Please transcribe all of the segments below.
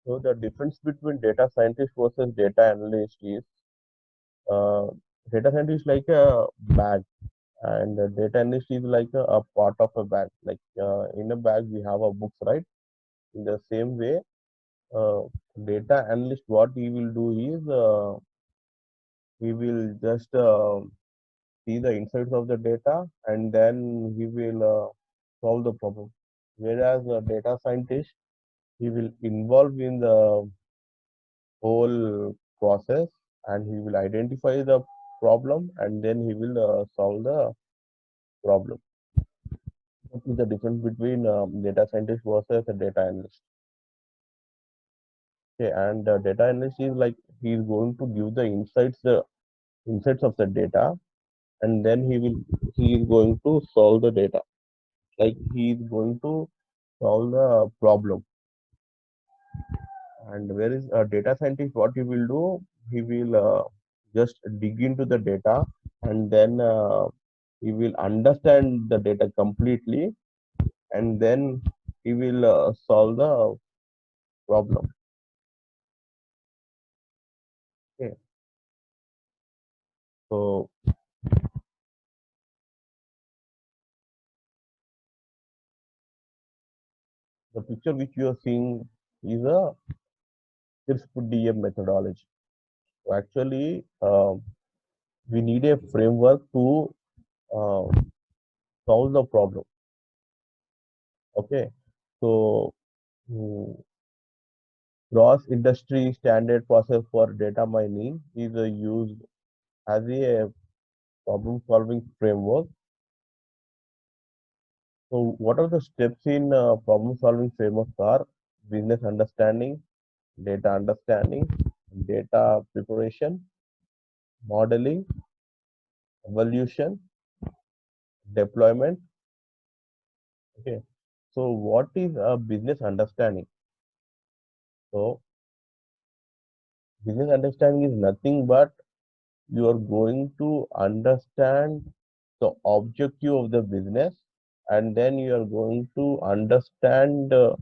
So the difference between data scientist versus data analyst is uh, data scientist is like a bag, and data analyst is like a part of a bag. Like in a bag we have a books, right? In the same way, uh, data analyst, what he will do is he will just see the insights of the data, and then he will solve the problem. Whereas a data scientist, he will involve in the whole process, and he will identify the problem, and then he will solve the problem. What is the difference between data scientist versus a data analyst? Okay, and data analyst is like he is going to give the insights of the data, and then he is going to solve the data. Like he is going to solve the problem. And where is a data scientist? What he will do? He will just dig into the data, and then he will understand the data completely, and then he will solve the problem. Okay. So the picture which you are seeing is a CRISP-DM methodology. So actually, we need a framework to uh, solve the problem. Okay. So mm, cross industry standard process for data mining is used as a problem solving framework. So what are the steps in problem solving framework are business understanding, data understanding, data preparation, modeling, evolution, deployment. Okay. So what is a business understanding? So business understanding is nothing but you are going to understand the objective of the business, and then you are going to understand the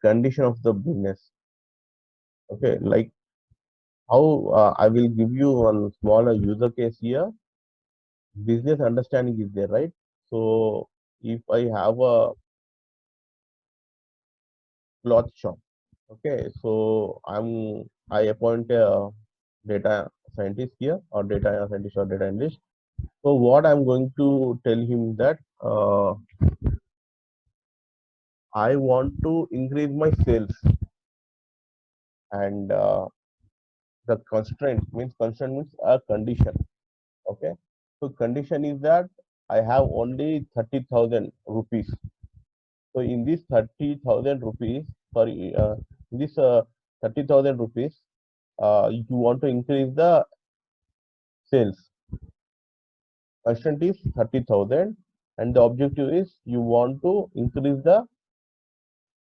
condition of the business. Okay, like how I will give you one smaller user case here. Business understanding is there, right? So if I have a cloth shop, okay, so I appoint a data scientist here, or data scientist or data analyst. So what I'm going to tell him that I want to increase my sales, and the constraint means a condition. Okay, so condition is that I have only 30,000 rupees. So in this 30,000 rupees, sorry, in this 30,000 rupees, you want to increase the sales. Constraint is 30,000, and the objective is you want to increase the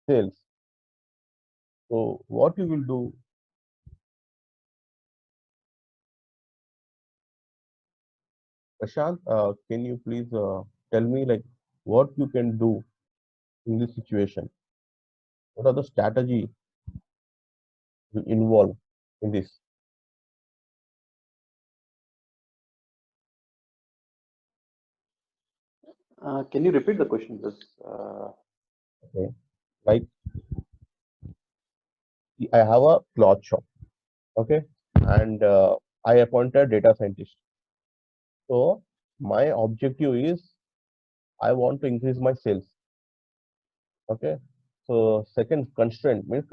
sales. So what you will do, Prashant, can you please tell me like what you can do in this situation? What are the strategy you involve in this? Can you repeat the question, please? Okay, like I have a cloth shop, okay, and I appointed data scientist. So my objective is I want to increase my sales. Okay, so second constraint means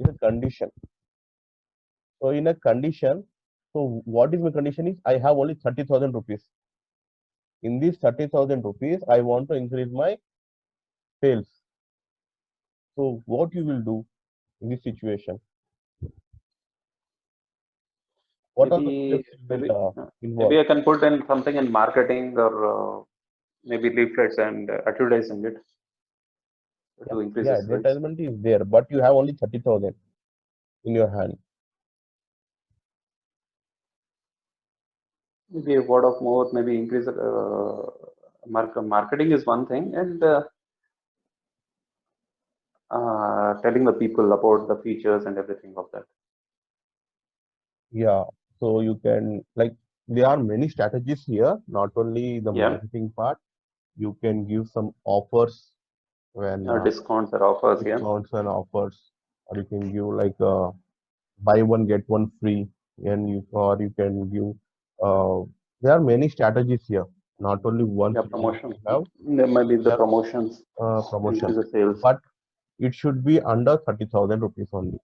is a condition. So in a condition, so what is my condition is I have only 30,000 rupees. In this 30,000 rupees, I want to increase my sales. So what you will do in this situation? What are the maybe steps you maybe will maybe involve? I can put in something in marketing or maybe leaflets and advertising it Yeah, to increase yeah, the sales. advertisement is there, but you have only 30,000 in your hand. Maybe word of mouth, maybe increase marketing is one thing, and telling the people about the features and everything of that. Yeah, so you can like there are many strategies here, not only the Yeah, marketing part. You can give some offers when discounts or offers. Yeah, discounts and offers, or you can give like buy one get one free, and you or you can give. Uh, there are many strategies here, not only one yeah, strategy promotion. you have. There might be the There promotions, are increase promotions, the sales. but it should be under 30,000 rupees only.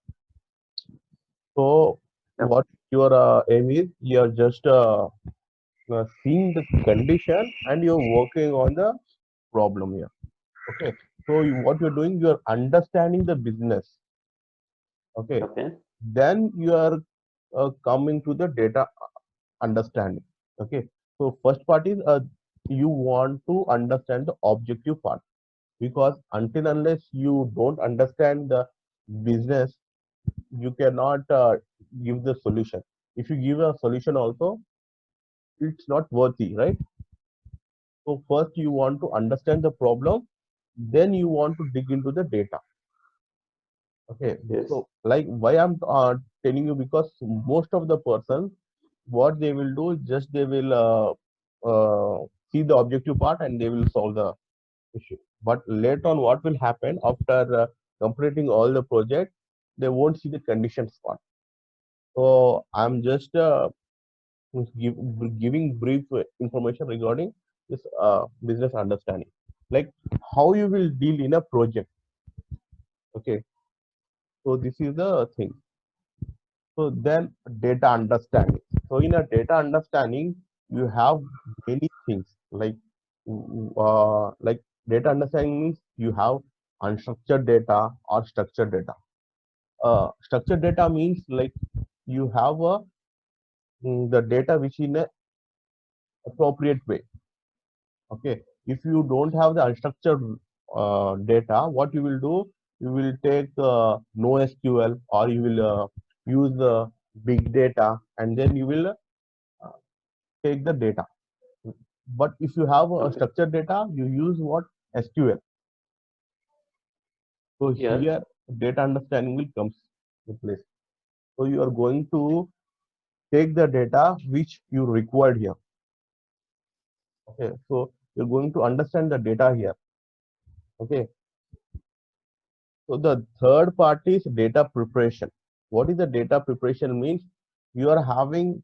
So Yeah, what your aim is, you're just seeing the condition and you're working on the problem here. Okay. So what you're doing, you're understanding the business. Okay. okay. Then you are coming to the data understanding. Okay. So first part is you want to understand the objective part, because until unless you don't understand the business, you cannot give the solution. If you give a solution also, it's not worthy, right? So first you want to understand the problem, then you want to dig into the data. Okay. Yes. So like why I'm telling you, because most of the person, what they will do is just they will see the objective part and they will solve the issue. But later on, what will happen after completing all the project, they won't see the conditions part. So I'm just give, giving brief information regarding this business understanding, like how you will deal in a project. Okay, so this is the thing. So then data understanding. So in a data understanding, you have many things like data understanding means you have unstructured data or structured data. Structured data means like you have the data which in a appropriate way. Okay, if you don't have the unstructured data, what you will do, you will take NoSQL, or you will use the big data, and then you will take the data. But if you have a Okay. structured data, you use what? SQL. So Yeah. here data understanding will comes to place. So you are going to take the data which you required here. Okay, so you're going to understand the data here. Okay, so the third part is data preparation. What is the data preparation means? You are having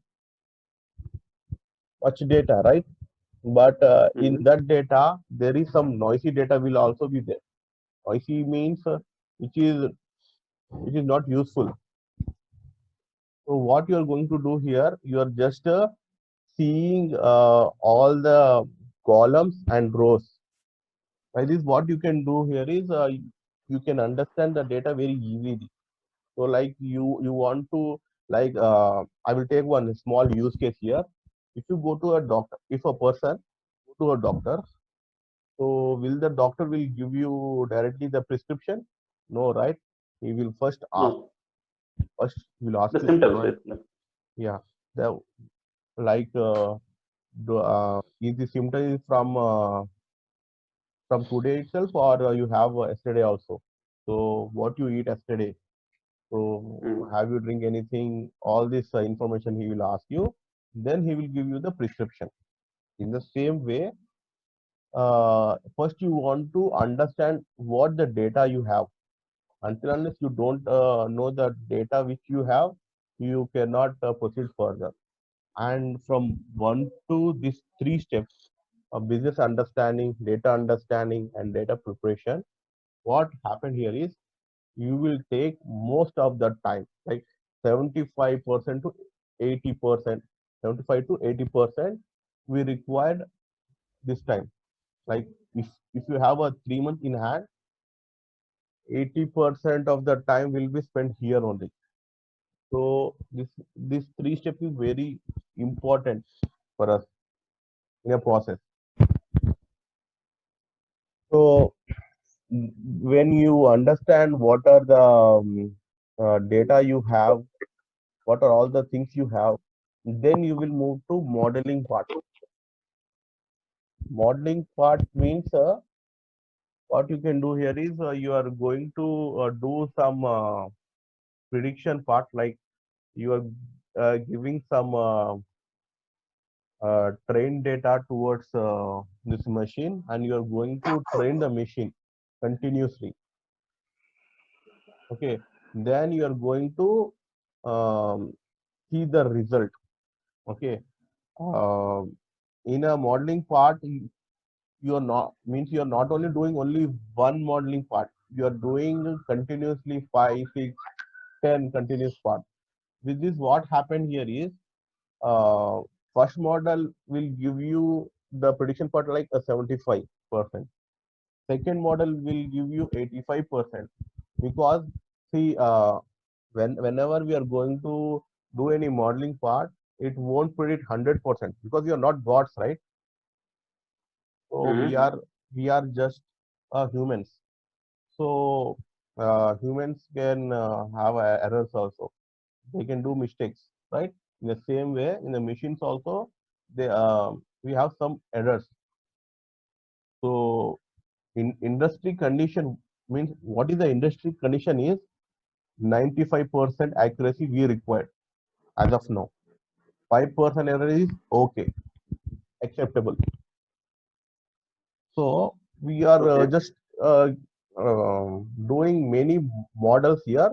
much data, right? But in Mm-hmm. that data, there is some noisy data will also be there. Noisy means which is which is not useful. So what you are going to do here, you are just seeing all the columns and rows. By this, what you can do here is you can understand the data very easily. So like you want to like I will take one small use case here. If you go to a doctor, if a person go to a doctor, so will the doctor will give you directly the prescription? No, right? He will first ask. No, First, he will ask the you symptoms some. basically. Yeah, the like is the symptom is from today itself, or you have yesterday also? So what you eat yesterday? So Mm. have you drink anything? All this information he will ask you. Then he will give you the prescription. In the same way, first you want to understand what the data you have. Until unless you don't know the data which you have, you cannot proceed further. And from one to these three steps of business understanding, data understanding, and data preparation, what happened here is you will take most of the time, like 75% to 80%, 75 to 80%, we required this time. Like if you have a 3 month in hand, 80% of the time will be spent here only. So this three steps is very important for us in a process. So when you understand what are the data you have, what are all the things you have, then you will move to modeling part. Modeling part means what you can do here is you are going to do some prediction part, like you are giving some train data towards this machine, and you are going to train the machine continuously. Okay, then you are going to um, see the result. Okay, uh, in a modeling part, you are not, means you are not only doing only one modeling part, you are doing continuously 5, 6, 10 continuous parts. With this, what happened here is uh, first model will give you the prediction part like a 75%. Second model will give you 85%, because see, whenever we are going to do any modeling part, it won't predict 100% because we are not gods, right? So we Mm-hmm. are just humans. So humans can have errors also. They can do mistakes, right? In the same way, in the machines also, they we have some errors. So in industry condition, means what is the industry condition is 95% accuracy we require as of now. 5% error is okay, acceptable. So we are Okay. just uh, doing many models here,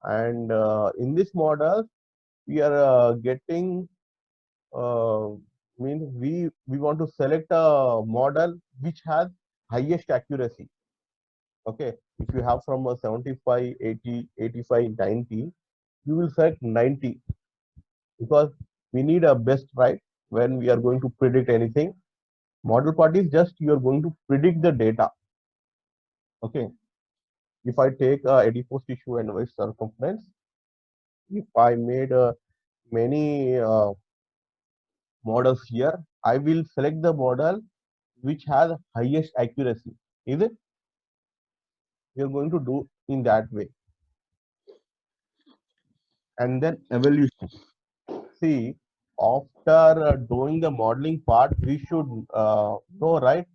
and in this model we are getting uh, means we want to select a model which has highest accuracy. Okay, if you have from a 75, 80, 85, 90, you will select 90, because we need a best, right? When we are going to predict anything, model part is just you are going to predict the data. Okay, if I take adipose tissue and waist circumference, if I made many models here, I will select the model which has highest accuracy. Is it? We are going to do in that way, and then evaluation. See, after doing the modeling part, we should know, right,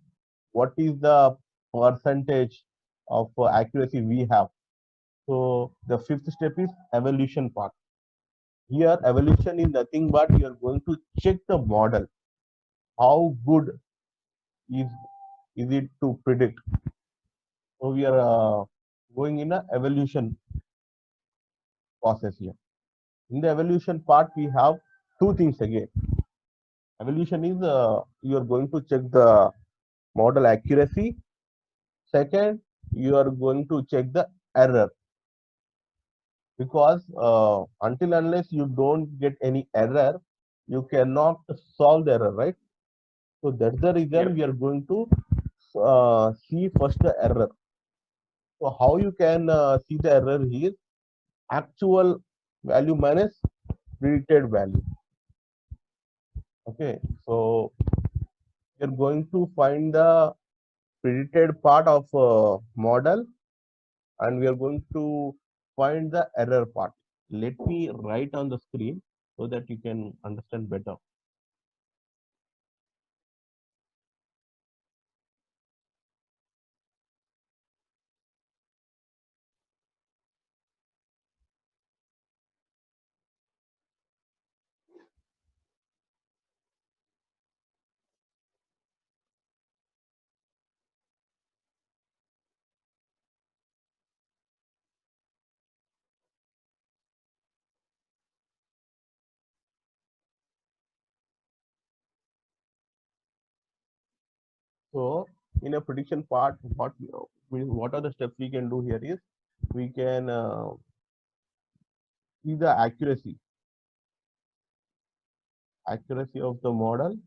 what is the percentage of accuracy we have. So the fifth step is evaluation part. Here, evaluation is nothing but you are going to check the model. How good is it to predict? So we are going in a evaluation process here. In the evaluation part, we have two things again. Evaluation is you are going to check the model accuracy. Second, you are going to check the error, because until unless you don't get any error, you cannot solve the error, right? So that's the reason Yep. we are going to see first the error. So how you can see the error here? Actual value minus predicted value. Okay, so you're going to find the predicted part of model, and we are going to find the error part. Let me write on the screen so that you can understand better. So in a prediction part, what are the steps we can do here is we can see the accuracy of the model,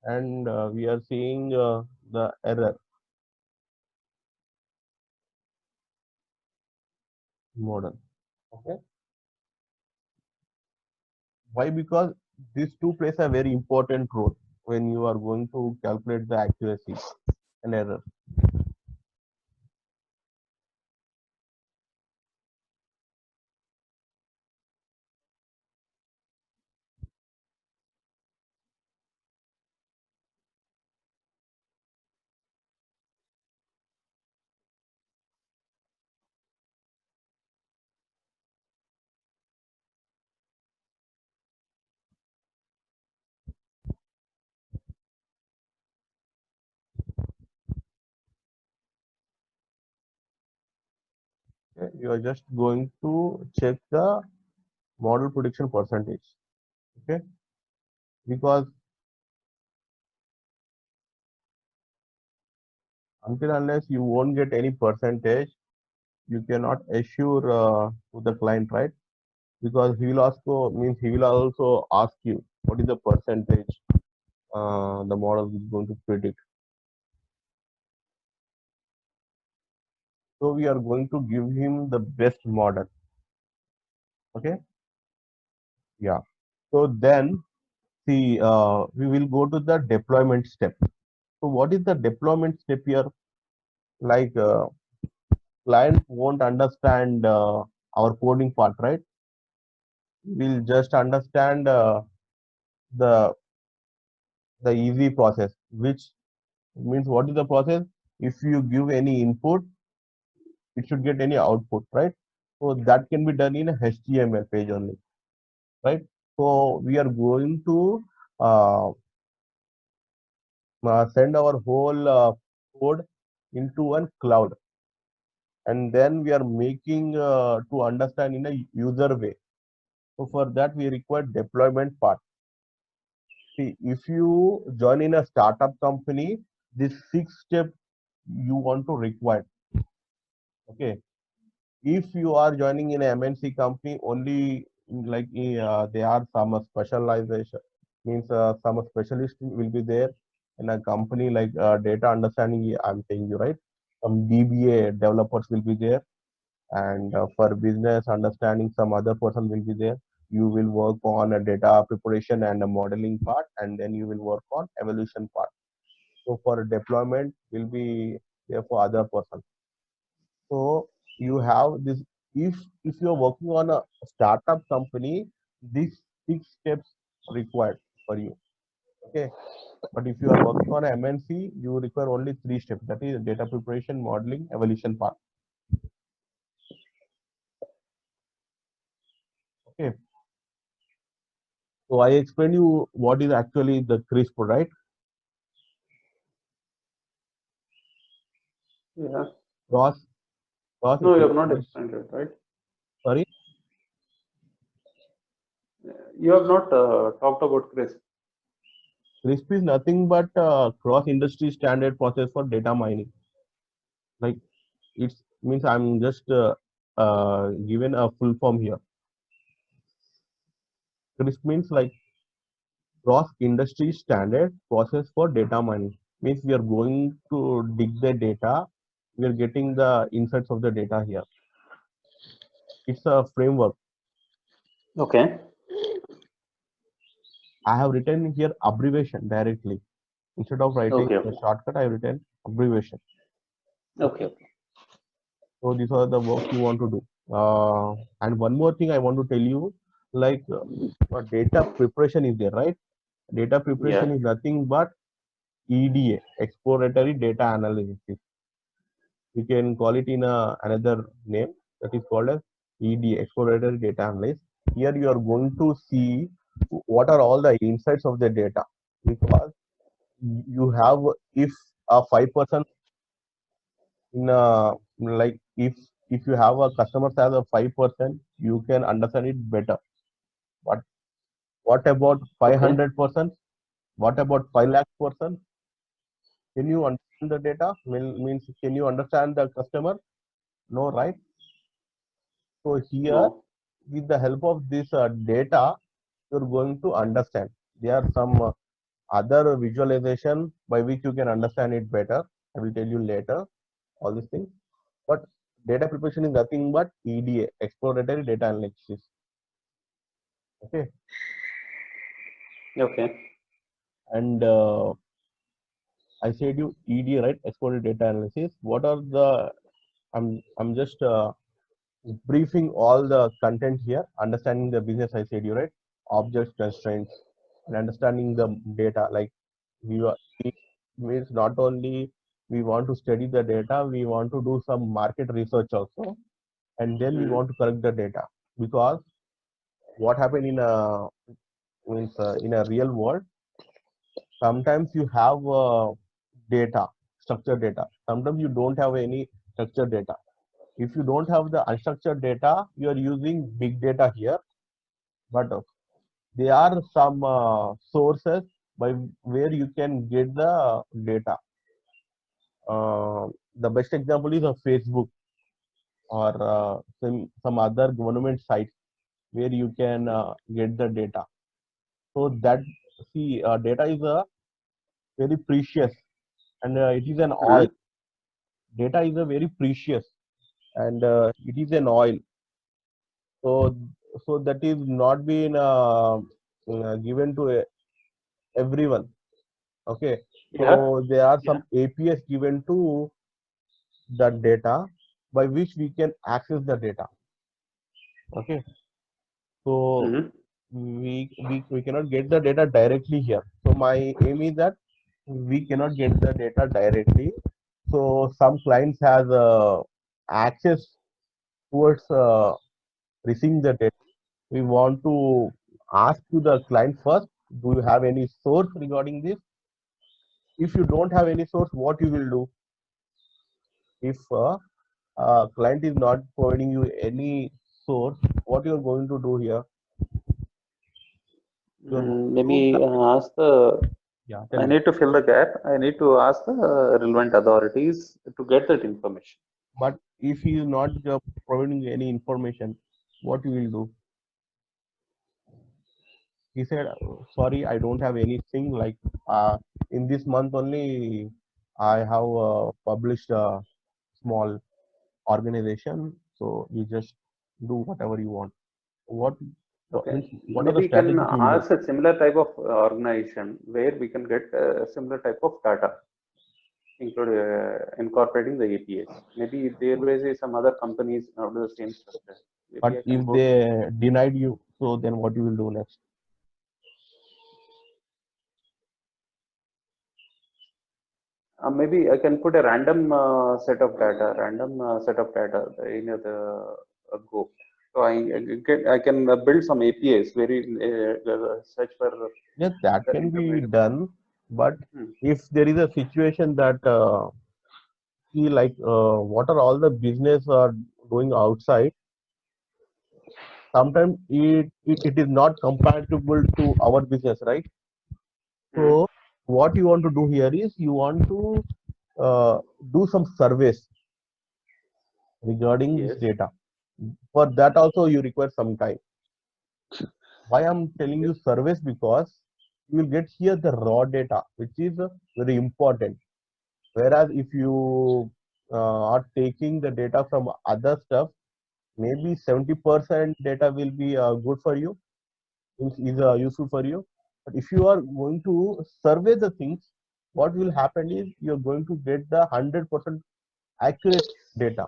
and we are seeing the error model. Okay, why? Because these two plays a very important role when you are going to calculate the accuracy and error. Okay, you are just going to check the model prediction percentage. Okay, because until unless you won't get any percentage, you cannot assure to the client, right? Because he will also ask you what is the percentage the model is going to predict. So we are going to give him the best model. Okay, yeah. So then see, we will go to the deployment step. So what is the deployment step here? Like client won't understand our coding part, right? We'll just understand the the easy process, which means what is the process? If you give any input, it should get any output, right? So that can be done in a HTML page only, right? So we are going to uh, send our whole code into a cloud, and then we are making to understand in a user way. So for that we require deployment part. See, if you join in a startup company, this 6 step you want to require. Okay, if you are joining in a MNC company, only like there are some specialization, means some specialist will be there in a company like data understanding. I'm saying you right. Some DBA developers will be there, and for business understanding, some other person will be there. You will work on a data preparation and a modeling part, and then you will work on evolution part. So for deployment will be there for other person. So you have this. If you are working on a startup company, these 6 steps required for you. Okay, but if you are working on a MNC, you require only 3 steps. That is data preparation, modeling, evolution part. Okay, so I explained you what is actually the CRISP, right? Yeah. Cross cross. No, you have not explained it, right? Sorry, You have not talked about CRISP. CRISP is nothing but cross industry standard process for data mining. Like it means I'm just given a full form here. CRISP means like cross industry standard process for data mining. Means we are going to dig the data, we are getting the insights of the data here. It's a framework. Okay. I have written here abbreviation directly. Instead of writing Okay. a Okay. shortcut, I have written abbreviation. Okay. Okay. Okay. So these are the works you want to do. And one more thing I want to tell you, like data preparation is there, right? Data Yeah. preparation is nothing but EDA, exploratory data analysis. We can call it in another name, that is called as EDA, exploratory data analysis. Here you are going to see what are all the insights of the data, because you have, if a 5% in like if you have a customer has a 5%, you can understand it better. But what about Okay. 500%? What about 5 lakh person? Can you understand the data? Means can you understand the customer? No, right? So here, No. with the help of this data, you're going to understand. There are some other visualization by which you can understand it better. I will tell you later all these things. But data preparation is nothing but EDA, exploratory data analysis. Okay, Okay. and I said you EDA, right? Exploratory data analysis. What are the? I'm just briefing all the content here. Understanding the business, I said you right. Objects, constraints, and understanding the data. Like it means not only we want to study the data, we want to do some market research also, and then we Hmm. want to collect the data. Because what happened in a means in a real world, sometimes you have data, structured data. Sometimes you don't have any structured data. If you don't have the unstructured data, you are using big data here, but there are some sources by where you can get the data. The best example is a Facebook or some other government sites where you can get the data. So that, see, data is a very precious, and it is an oil. Mhm. Data is a very precious, and it is an oil. So that is not been given to everyone. Okay, Yeah, so there are yeah. some APIs given to the data by which we can access the data. Okay, so Mhm. we cannot get the data directly here. So my aim is that we cannot get the data directly. So some clients has access towards receiving the data. We want to ask to the client first, do you have any source regarding this? If you don't have any source, what you will do? If client is not providing you any source, what you are going to do here? You are going to do Maybe ask the. yeah. Tell I me. need to fill the gap. I need to ask the relevant authorities to get that information. But if he is not providing any information, what you will do? He said, "Sorry, I don't have anything. Like in this month only, I have published a small organization. So you just do whatever you want. What Okay. means? What are Maybe the you can strategies you will do?" ask a similar type of organization where we can get a similar type of data, include incorporating the APIs. Maybe there will be some other companies out of the same structure. Maybe But I can if go to. they denied you, so then what you will do next? Maybe I can put a random set of data, random set of data in the Go. So I can build some APIs where you search for Yes, that the can be information. done. But Hmm. if there is a situation that see, like what are all the business are doing outside, sometimes it is not compatible to our business, right? Hmm. So what you want to do here is you want to do some surveys regarding this Yes. data. For that also you require some time. Why I'm telling Yes. you surveys? Because you will get here the raw data, which is very important. Whereas if you are taking the data from other stuff, maybe 70% data will be good for you, is useful for you. But if you are going to survey the things, what will happen is you're going to get the 100% accurate data.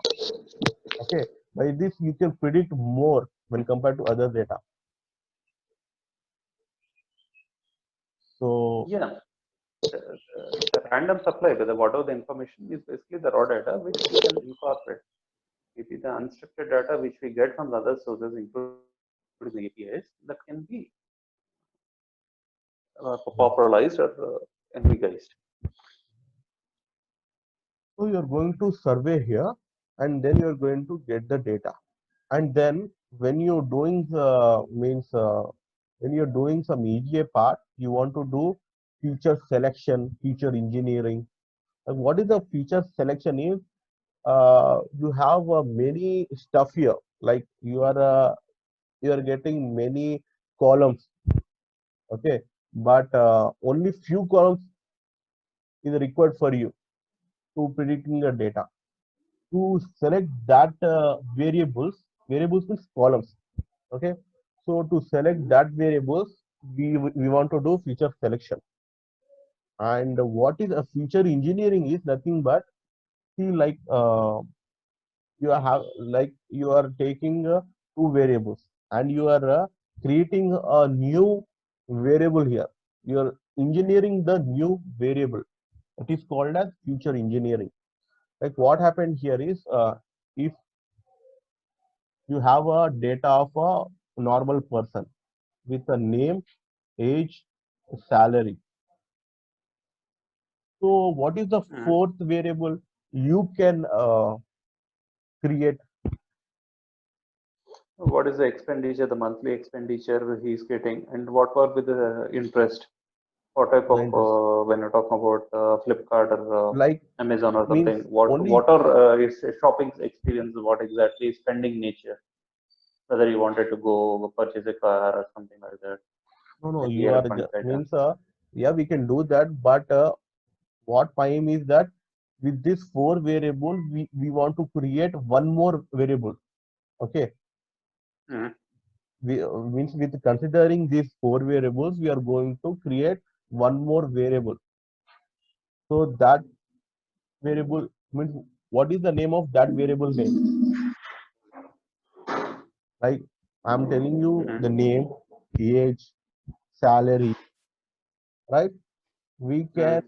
Okay, by this you can predict more when compared to other data. So Yeah. The random supply, whether whatever the information is basically the raw data which we can incorporate. Maybe the unstructured data which we get from the other sources, including the APIs, that can be yeah. popularized or enriched. So you're going to survey here, and then you're going to get the data. And then when you're doing when you're doing some EGA part, you want to do feature selection, feature engineering. And what is the feature selection is? You have many stuff here. Like you are getting many columns, okay, but only few columns is required for you to predicting the data. To select that variables means columns, okay. So to select Mhm. that variables, we want to do feature selection. And what is a feature engineering is nothing but, see, like you have, like you are taking two variables and you are creating a new variable here. You are engineering the new variable. It is called as feature engineering. Like what happened here is, if you have a data of a normal person with a name, age, salary. So what is the Mhm. fourth variable? You can create. What is the expenditure, the monthly expenditure he is getting, and what were with the interest? What type The of interest, when you're talking about Flipkart or like, Amazon or means something? What only, are his shopping experience? What exactly is spending nature? Whether you wanted to go purchase a car or something like that, no, no, maybe you are electronic items. means, yeah, we can do that, but what I am is that with this four variable, we want to create one more variable. Okay, Mm, we means with considering these four variables, we are going to create one more variable. So that variable means, what is the name of that variable name? Like, I'm telling you the mm, name, age, salary, right? We can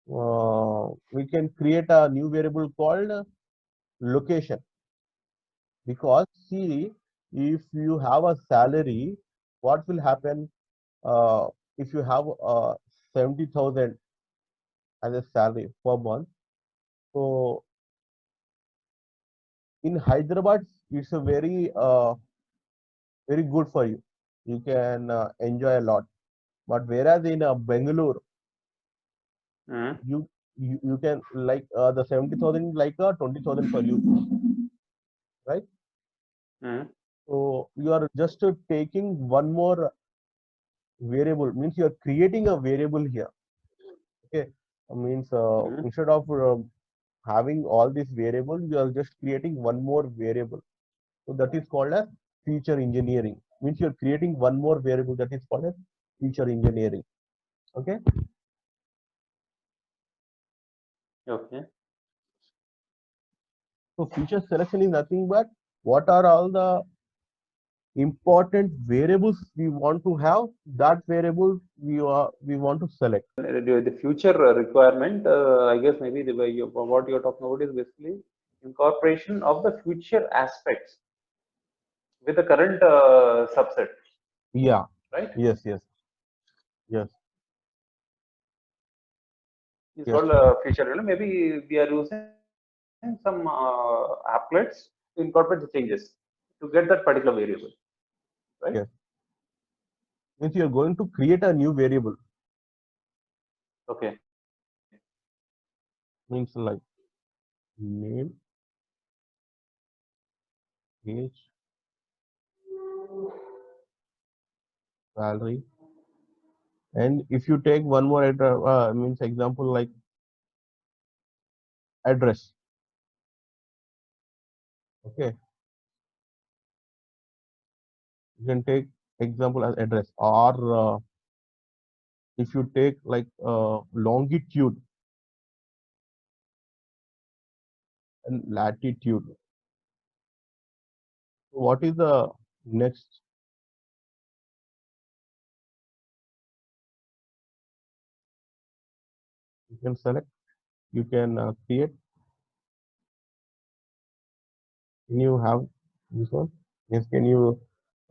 mm, create a new variable called location, because see, if you have a salary, what will happen if you have 70,000 as a salary per month? So in Hyderabad, it's a very good for you. You can enjoy a lot. But whereas in Bangalore, mm, you can, like, the 70,000 like 20,000 for you, right? mm, So you are just taking one more variable, means you are creating a variable here. Okay, means mm. instead of having all these variables, you are just creating one more variable. So that is called as feature engineering. Means you are creating one more variable, that is called as feature engineering. Okay, Okay. so feature selection is nothing but what are all the important variables we want to have. That variable we want to select. The future requirement, I guess maybe the way what you're talking about is basically incorporation of the future aspects with the current subset, Yeah. right? Yes. Yes. Yes. It's Yes. called feature. Maybe we are using some applets to incorporate the changes to get that particular variable, right? Yes. Means you are going to create a new variable. Okay. Means like name, age, salary, and if you take one more means example like address. Okay, you can take example as address, or if you take like longitude and latitude. What is the next? You can select. You can create. Can you have this one? Yes. Can you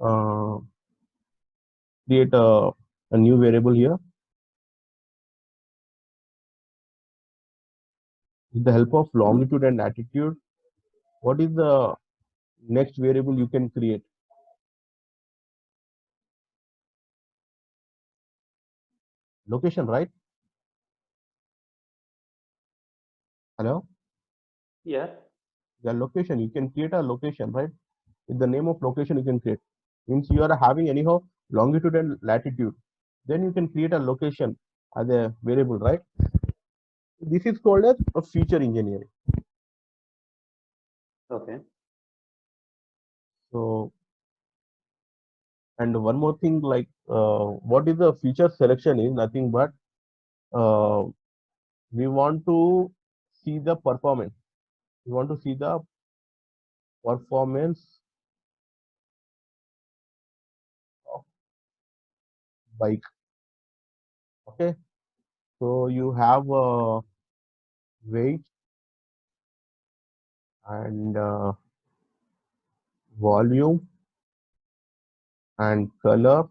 uh, create a new variable here with the help of longitude and latitude? What is the next variable you can create? Location, right? Hello? Yeah. Yeah, location. You can create a location, right? With the name of location, you can create. Means you are having anyhow longitude and latitude. Then you can create a location as a variable, right? This is called as a feature engineering. Okay. So, and one more thing, like what is the feature selection is nothing but uh, we want to see the performance. We want to see the performance of bike. Okay, so you have weight and volume and color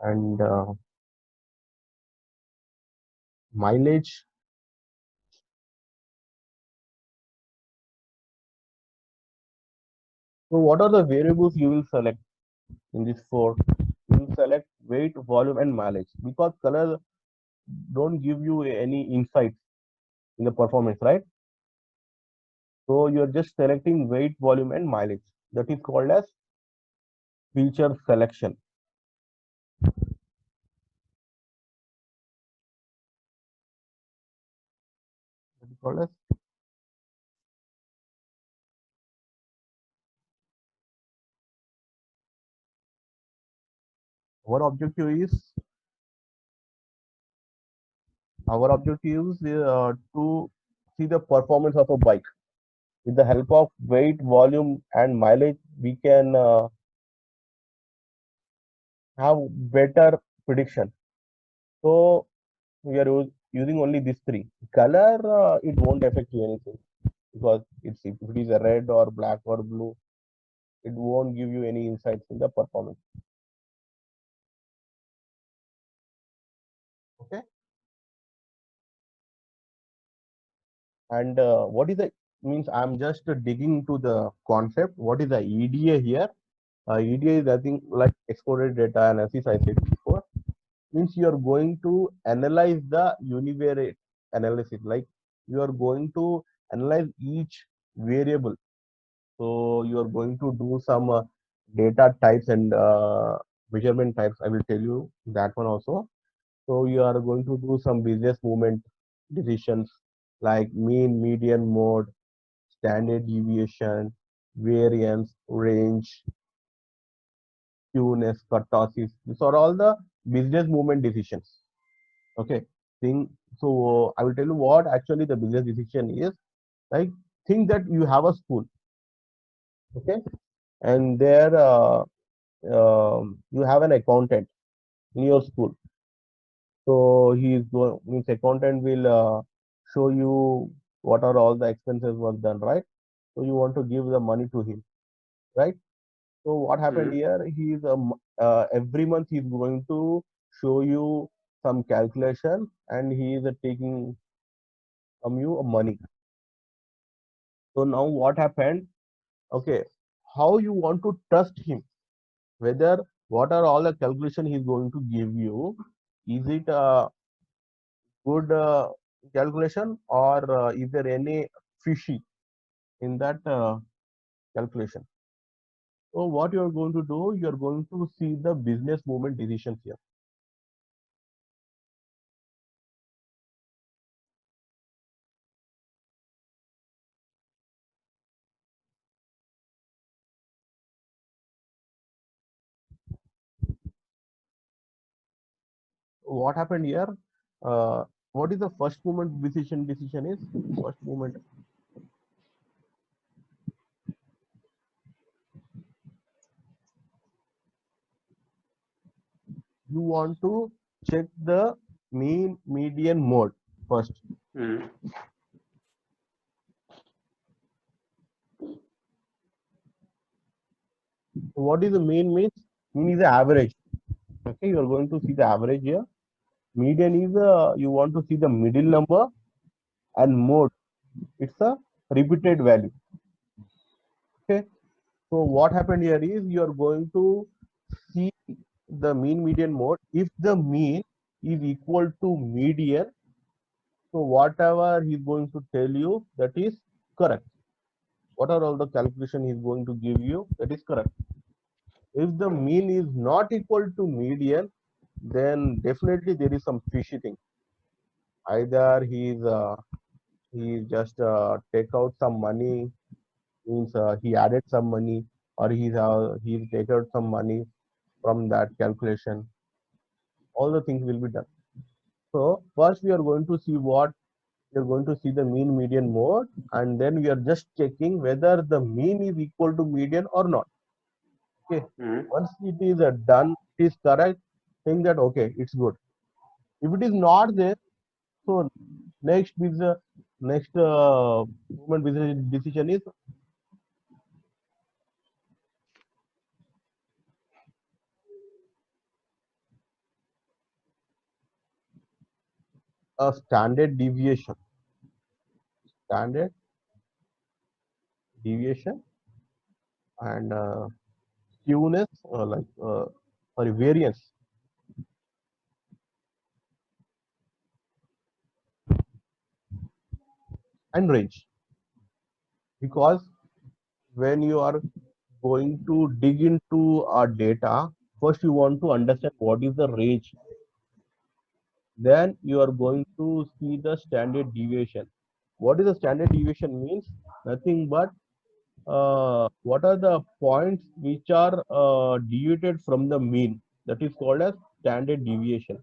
and mileage So what are the variables you will select in this four? You will select weight, volume, and mileage because color don't give you any insights in the performance, right? So you're just selecting weight, volume, and mileage. That is called as feature selection. That is called as our objective is our objective is to see the performance of a bike. With the help of weight, volume, and mileage, we can have better prediction. So we are using only these three. Color, it won't affect you anything because if it is a red or black or blue, it won't give you any insights in the performance. Okay. And what is the means? I'm just digging into the concept. What is the EDA here? EDA is nothing like exported data analysis. I said before means you are going to analyze the univariate analysis. Like you are going to analyze each variable. So you are going to do some data types and measurement types. I will tell you that one also. So you are going to do some business movement decisions like mean, median, mode, standard deviation, variance, range, skewness, kurtosis. These are all the business movement decisions. Okay. Think so. I will tell you what actually the business decision is. Like think that you have a school. Okay, and there you have an accountant in your school. So he is going means accountant will show you what are all the expenses was done, right? So you want to give the money to him, right? So what happened Mm-hmm. here? He is every month he is going to show you some calculation, and he is taking from you money. So now what happened? Okay, how you want to trust him? Whether what are all the calculation he is going to give you? Is it a good calculation, or is there any fishy in that calculation? So what you are going to do? You are going to see the business movement decisions here. What happened here? Uh, what is the first movement decision? Decision is first movement. You want to check the mean, median, mode first. Mm-hmm. So what is the mean means? Mean is the average. Okay, you are going to see the average here. Median is you want to see the middle number, and mode it's a repeated value. Okay, so what happened here is you are going to see the mean, median, mode. If the mean is equal to median, so whatever he's going to tell you that is correct. What are all the calculation he's going to give you that is correct. If the mean is not equal to median, then definitely there is some fishy thing. Either he just take out some money, means he added some money, or he's take out some money from that calculation. All the things will be done. So first we are going to see what we are going to see the mean, median, mode, and then we are just checking whether the mean is equal to median or not. Okay. Mm-hmm. Once it is done, it is correct. Think that okay, it's good. If it is not there, so next is next movement business decision is a standard deviation. Standard deviation. and skewness, sorry, variance, and range. Because when you are going to dig into our data, first you want to understand what is the range. Then you are going to see the standard deviation. What is the standard deviation means? Nothing but what are the points which are deviated from the mean. That is called as standard deviation.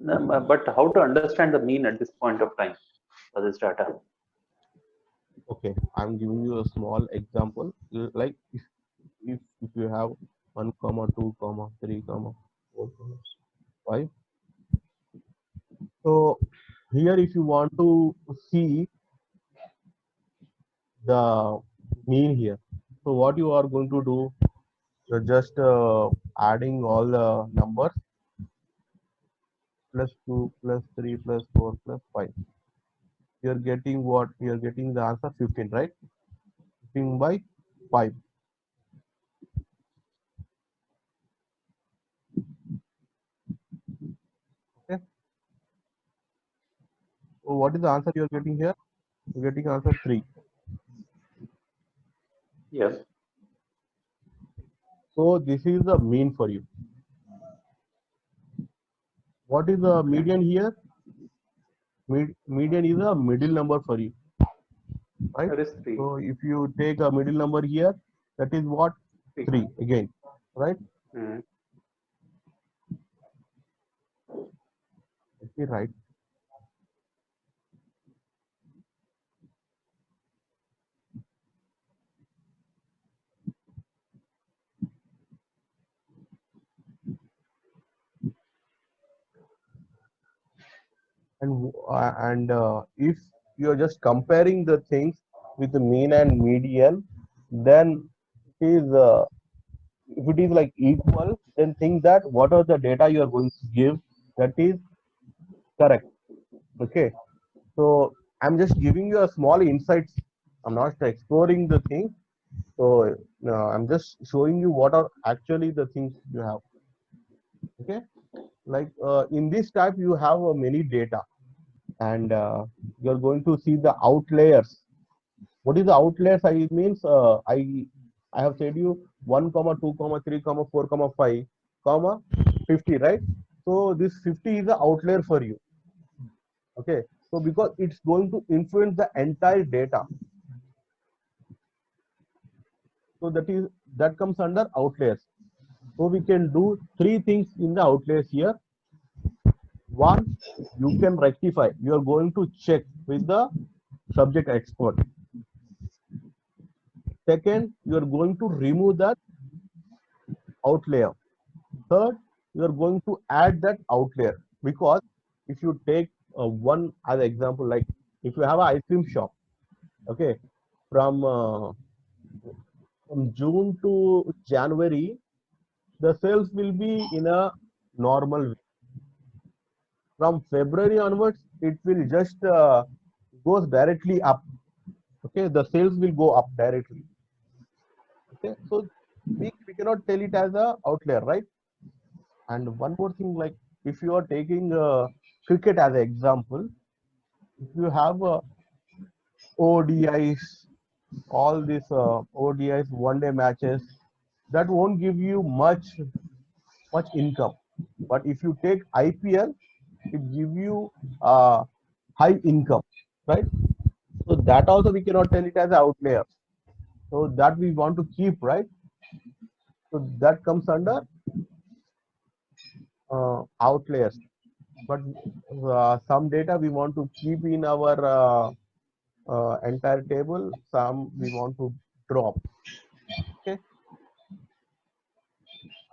But how to understand the mean at this point of time for this data? Okay, I'm giving you a small example. Like if you have 1 comma 2 comma 3 comma 4 comma 5. So here if you want to see the mean here, so what you are going to do, you're just adding all the numbers, plus 2 plus 3 plus 4 plus 5. You're getting what? You're getting the answer 15, right? 15 by 5. Okay. So what is the answer you're getting here? You're getting answer 3. Yes. So this is the mean for you. What is the Okay. median here? Median is a middle number for you, right? That is 3. So if you take a middle number here, that is what? 3. 3 again, right? Mm. Let me write. And if you are just comparing the things with the mean and median, then it is if it is like equal, then think that what are the data you are going to give, that is correct. Okay, so I'm just giving you a small insights. I'm not exploring the thing. So I'm just showing you what are actually the things you have. Okay, like in this type you have many data, and you're going to see the outliers. What is the outliers? I means I have said you 1 comma 2 comma 3 comma 4 comma 5 comma 50, right? So this 50 is the outlier for you. Okay, so because it's going to influence the entire data, so that comes under outliers. So we can do three things in the outliers here. One, you can rectify. You are going to check with the subject expert. Second, you are going to remove that outlier. Third, you are going to add that outlier, because if you take one as example, like if you have an ice cream shop, okay, from June to January, the sales will be in a normal way. From February onwards, it will just goes directly up. Okay, the sales will go up directly. Okay, so we cannot tell it as a outlier, right? And one more thing, like if you are taking cricket as an example, if you have ODIs, all these ODIs, one day matches, that won't give you much income. But if you take IPL, it give you high income, right? So that also we cannot tell it as an outlier. So that we want to keep, right? So that comes under outliers. But some data we want to keep in our entire table, some we want to drop. Okay,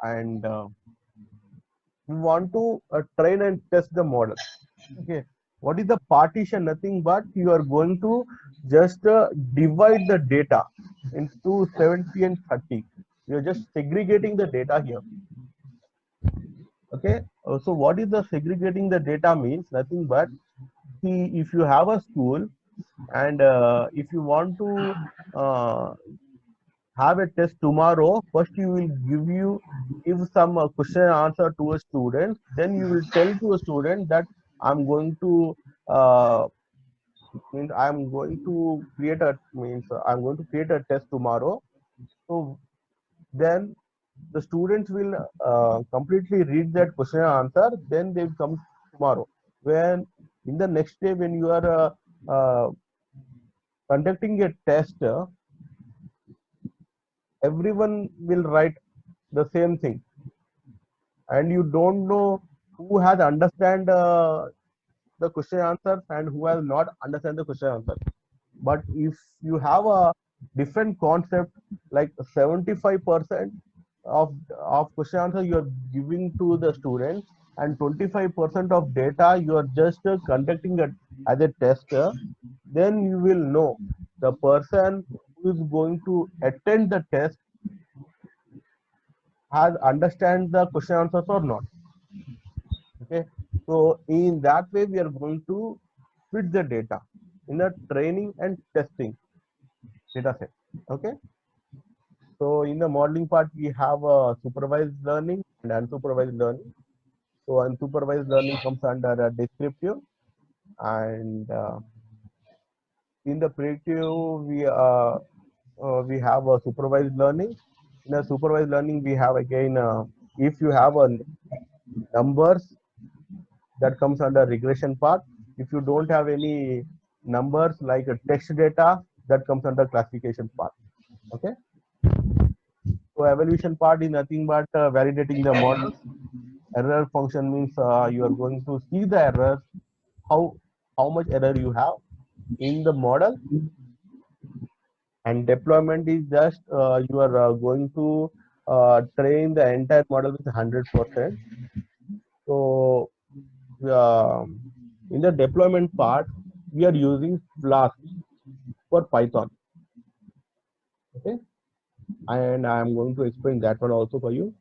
and we want to train and test the model. Okay, what is the partition? Nothing but you are going to just divide the data into 70 and 30. You're just segregating the data here. Okay, so what is the segregating the data means? Nothing but, see, if you have a school, And if you want to uh, have a test tomorrow, first you will give some question and answer to a student. Then you will tell to a student that I'm going to uh, means I'm going to create a means I'm going to create a test tomorrow. So then the students will completely read that question and answer. Then they will come tomorrow. When in the next day when you are conducting a test, everyone will write the same thing, and you don't know who has understand the question answers and who has not understand the question answer. But if you have a different concept, like 75% of question answer you are giving to the students, and 25% of data you are just conducting it as a test, then you will know the person who is going to attend the test has understand the question answers or not. Okay, so in that way we are going to fit the data in a training and testing data set. Okay, so in the modeling part we have supervised learning and unsupervised learning. So unsupervised learning comes under descriptive, and in the predictive we have a supervised learning. In a supervised learning we have again if you have a numbers, that comes under regression part. If you don't have any numbers like a text data, that comes under classification part. Okay, so evaluation part is nothing but validating the models. Error function means you are going to see the errors, how how much error you have in the model. And deployment is just you are going to train the entire model with 100%. So in the deployment part we are using Flask for Python. Okay, and I am going to explain that one also for you.